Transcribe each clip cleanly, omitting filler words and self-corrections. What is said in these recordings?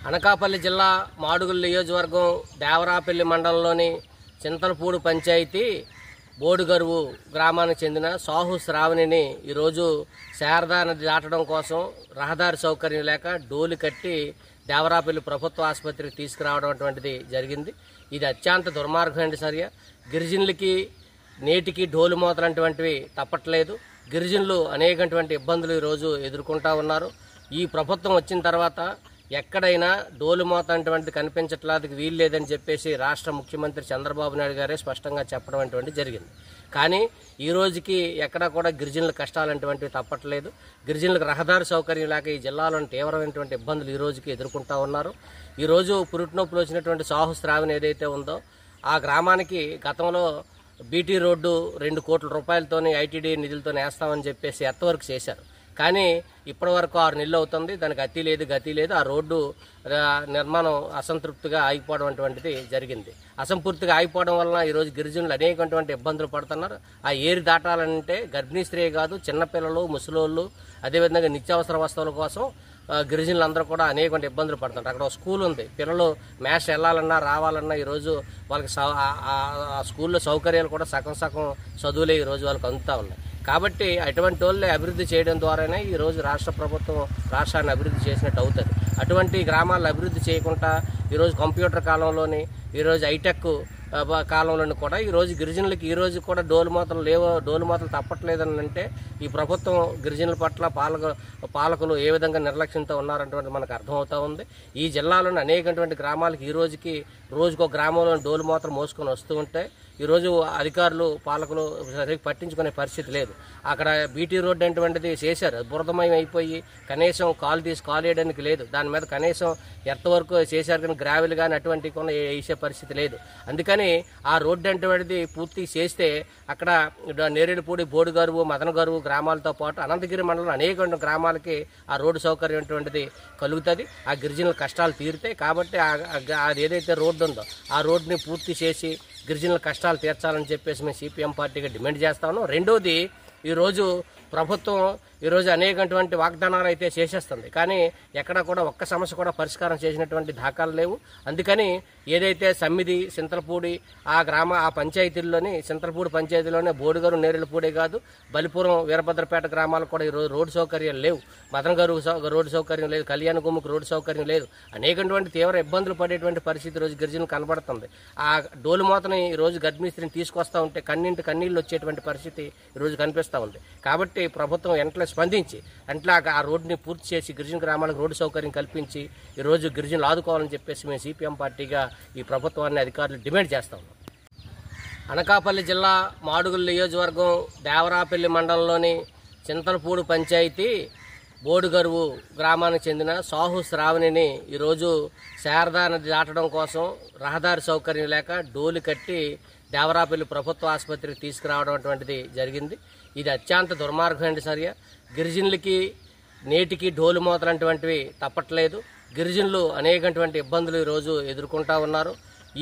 అనకాపల్లి జిల్లా మాడుగుల నియోజకవర్గం దేవరాపల్లి మండలంలోని చింతలపూడి పంచాయతీ బోడుగరువు గ్రామానికి చెందిన సాహు శ్రావణిని ఈరోజు శారదా నది దాటడం కోసం రహదారి సౌకర్యం లేక డోలు కట్టి దేవరాపల్లి ప్రభుత్వ ఆసుపత్రికి తీసుకురావడం అటువంటిది జరిగింది. ఇది అత్యంత దుర్మార్గమైన చర్య. గిరిజనులకి నేటికి డోలు మోతలంటువంటివి తప్పట్లేదు. గిరిజనులు అనేకటువంటి ఇబ్బందులు ఈరోజు ఎదుర్కొంటా ఉన్నారు. ఈ ప్రభుత్వం వచ్చిన తర్వాత ఎక్కడైనా డోలు మోత అటువంటిది కనిపించట్లేదు, వీలు లేదని చెప్పేసి రాష్ట్ర ముఖ్యమంత్రి చంద్రబాబు నాయుడు గారే స్పష్టంగా చెప్పడం అటువంటి జరిగింది. కానీ ఈ రోజుకి ఎక్కడా కూడా గిరిజనుల కష్టాలు అటువంటివి తప్పట్లేదు. గిరిజనులకు రహదారి సౌకర్యం లేక ఈ జిల్లాలోని తీవ్రమైనటువంటి ఇబ్బందులు ఈ రోజుకి ఎదుర్కొంటా ఉన్నారు. ఈరోజు పురుటినొప్పులు వచ్చినటువంటి సాహు శ్రావణి ఏదైతే ఉందో ఆ గ్రామానికి గతంలో బీటీ రోడ్డు 2 కోట్ల రూపాయలతోని ఐటీడీ నిధులతో వేస్తామని చెప్పేసి ఎత్తవరకు చేశారు. కానీ ఇప్పటి వరకు 6 నెలలు అవుతుంది, దానికి అతి లేదు గతి లేదు. ఆ రోడ్డు నిర్మాణం అసంతృప్తిగా ఆగిపోవడం అటువంటిది జరిగింది. అసంపూర్తిగా ఆగిపోవడం వలన ఈరోజు గిరిజనులు అనేకటువంటి ఇబ్బందులు పడుతున్నారు. ఆ ఏరి దాటాలంటే గర్భిణీ స్త్రీ కాదు, చిన్నపిల్లలు, ముసలోళ్ళు, అదేవిధంగా నిత్యావసర వస్తువుల కోసం గిరిజనులందరూ కూడా అనేక ఇబ్బందులు పడుతున్నారు. అక్కడ ఒక స్కూల్ ఉంది, పిల్లలు మ్యాథ్స్ వెళ్ళాలన్నా రావాలన్నా ఈరోజు వాళ్ళకి స్కూల్లో సౌకర్యాలు కూడా సగం చదువులే ఈరోజు వాళ్ళకి అందుతూ ఉన్నాయి. కాబట్టి అటువంటి వాళ్ళని అభివృద్ధి చేయడం ద్వారానే ఈరోజు రాష్ట్ర ప్రభుత్వం రాష్ట్రాన్ని అభివృద్ధి చేసినట్టు అవుతుంది. అటువంటి గ్రామాలను అభివృద్ధి చేయకుండా ఈరోజు కంప్యూటర్ కాలంలోని ఈరోజు హైటెక్ కాలంలోని కూడా ఈరోజు గిరిజనులకి ఈరోజు కూడా డోలు మూతలు తప్పట్లేదని అంటే ఈ ప్రభుత్వం గిరిజనుల పట్ల పాలకులు ఏ విధంగా నిర్లక్ష్యంతో ఉన్నారనేటువంటి మనకు అర్థమవుతా ఉంది. ఈ జిల్లాలోని అనేకటువంటి గ్రామాలకు ఈ రోజుకో గ్రామంలో డోలు మూతలు మోసుకొని వస్తూ ఉంటే ఈరోజు అధికారులు పాలకులు సరిగ్గా పట్టించుకునే పరిస్థితి లేదు. అక్కడ బీటీ రోడ్డు అటువంటిది చేశారు, బురదమయం అయిపోయి కనీసం కాలు వేయడానికి లేదు. దాని మీద కనీసం ఎర్త్ వరకు చేశారు, కానీ గ్రావెల్ కానీ అటువంటి కూడా వేసే పరిస్థితి లేదు. అందుకని ఆ రోడ్డు అటువంటిది పూర్తి చేస్తే అక్కడ నేరేడుపూడి, బోడుగరువు, మదనగరువు గ్రామాలతో పాటు అనంతగిరి మండలం అనేక గ్రామాలకి ఆ రోడ్డు సౌకర్యం అటువంటిది కలుగుతుంది. ఆ గిరిజనుల కష్టాలు తీరుతాయి. కాబట్టి అది ఏదైతే రోడ్డు ఉందో ఆ రోడ్డుని పూర్తి చేసి గిరిజనుల కష్టాలు తీర్చాలని చెప్పేసి మేము సిపిఎం పార్టీగా డిమాండ్ చేస్తా ఉన్నాం. రెండోది, ఈరోజు ప్రభుత్వం అనేకటువంటి వాగ్దానాలు అయితే చేసేస్తుంది, కానీ ఎక్కడ కూడా ఒక్క సమస్య కూడా పరిష్కారం చేసినటువంటి దాఖలు లేవు. అందుకని ఏదైతే సమ్మిది, చింతలపూడి ఆ పంచాయతీల్లోని చింతలపూడి పంచాయతీలోనే బోడుగరు, నేరేడుపూడే కాదు, బలిపురం, వీరభద్రపేట గ్రామాలకు కూడా ఈరోజు రోడ్డు సౌకర్యాలు లేవు. మదనగరు రోడ్డు సౌకర్యం లేదు, కళ్యాణ గుమ్మకు రోడ్డు సౌకర్యం లేదు. అనేకటువంటి తీవ్ర ఇబ్బందులు పడేటువంటి పరిస్థితి ఈరోజు గిరిజనులు కనబడుతుంది. ఆ డోలు మూతని ఈరోజు గర్భిణీ స్త్రీని తీసుకొస్తా ఉంటే కన్నీళ్లు వచ్చేటువంటి పరిస్థితి ఈరోజు కనిపిస్తూ ఉంది. కాబట్టి ప్రభుత్వం వెంటనే స్పందించి ఆ రోడ్డుని పూర్తి చేసి గిరిజన గ్రామాలకు రోడ్డు సౌకర్యం కల్పించి ఈరోజు గిరిజనులు ఆదుకోవాలని చెప్పేసి మేము సిపిఎం పార్టీగా ఈ ప్రభుత్వాన్ని అధికారులు డిమాండ్ చేస్తా ఉన్నాం. అనకాపల్లి జిల్లా మాడుగుల నియోజకవర్గం దేవరాపల్లి మండలంలోని చింతలపూడి పంచాయతీ బోడుగరువు గ్రామానికి చెందిన సాహు శ్రావణిని ఈరోజు శారదా నది దాటడం కోసం రహదారి సౌకర్యం లేక డోలు కట్టి దేవరాపల్లి ప్రభుత్వ ఆసుపత్రికి తీసుకురావడం అటువంటిది జరిగింది. ఇది అత్యంత దుర్మార్గమైన చర్య. గిరిజనులకి నేటికి డోలు మోతలంటువంటివి తప్పట్లేదు. గిరిజనులు అనేకటువంటి ఇబ్బందులు ఈరోజు ఎదుర్కొంటా ఉన్నారు.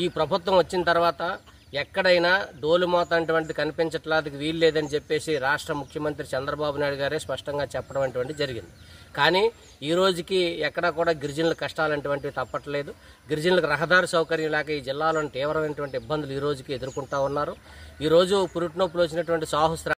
ఈ ప్రభుత్వం వచ్చిన తర్వాత ఎక్కడైనా డోలు మోత అటువంటిది కనిపించట్లేదు, వీలు లేదని చెప్పేసి రాష్ట్ర ముఖ్యమంత్రి చంద్రబాబు నాయుడు గారే స్పష్టంగా చెప్పడం అటువంటి జరిగింది. కానీ ఈ రోజుకి ఎక్కడా కూడా గిరిజనుల కష్టాలు అటువంటివి తప్పట్లేదు. గిరిజనులకు రహదారి సౌకర్యం లేక ఈ జిల్లాలోని తీవ్రమైనటువంటి ఇబ్బందులు ఈ రోజుకి ఎదుర్కొంటా ఉన్నారు. ఈరోజు పురుటినొప్పులు వచ్చినటువంటి సాహు